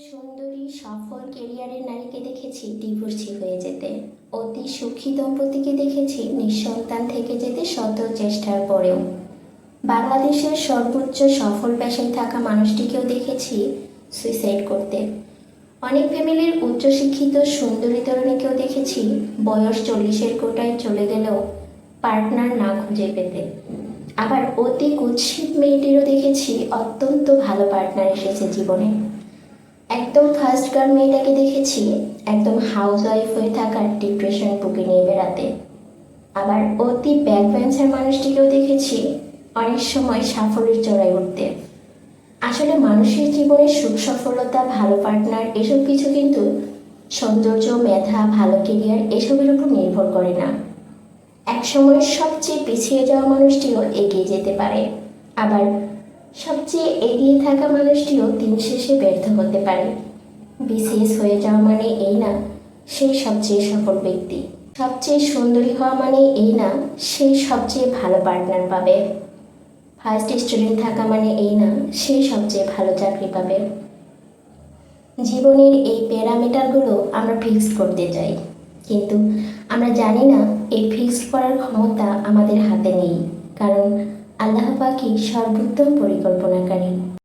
সুন্দরী সফল কেরিয়ারের নারীকে দেখেছি ডিভোর্সি হয়ে যেতে। অতি সুখী দম্পতিকে দেখেছি নিঃসন্তান থেকে যেতে শত চেষ্টার পরেও। বাংলাদেশের সর্বোচ্চ সফল পেশায় থাকা মানুষটিকেও দেখেছি সুইসাইড করতে। অনেক ফ্যামিলির উচ্চশিক্ষিত সুন্দরী তরুণীকেও দেখেছি বয়স 40-এর কোটায় চলে গেলেও পার্টনার না খুঁজে পেতে। আবার অতি কুৎসিত মেয়েটিরও দেখেছি অত্যন্ত ভালো পার্টনার এসেছে জীবনে। একদম ফার্স্ট গার্ল মেয়েটাকে দেখেছি একদম হাউস ওয়াইফ হয়ে থাকার ডিপ্রেশন বুকে নিয়ে বেড়াতে। আবার অতি ব্যাক বেঞ্চার মানুষটিকেও দেখেছি অনেক সময় সাফল্যের চড়াই উঠতে। আসলে মানুষের জীবনে সুখ সফলতা, ভালো পার্টনার এসব কিছু কিন্তু সৌন্দর্য, মেধা, ভালো কেরিয়ার এসবের উপর নির্ভর করে না। একসময় সবচেয়ে পিছিয়ে যাওয়া মানুষটিও এগিয়ে যেতে পারে, আবার সবচেয়ে এগিয়ে থাকা মানুষটিও দিন শেষে ব্যর্থ হতে পারে। বিসিএস হয়ে যাওয়া মানে এই না সেই সবচেয়ে সফল ব্যক্তি, সবচেয়ে সুন্দরী হওয়া মানে এই না সেই সবচেয়ে ভালো পার্টনার পাবে, ফার্স্ট স্টুডেন্ট থাকা মানে এই না সেই সবচেয়ে ভালো চাকরি পাবে। জীবনের এই প্যারামিটারগুলো আমরা ফিক্স করতে চাই, কিন্তু আমরা জানি না এই ফিক্স করার ক্ষমতা আমাদের হাতে নেই, কারণ আল্লাহ পাকই সর্বোত্তম পরিকল্পনাকারী।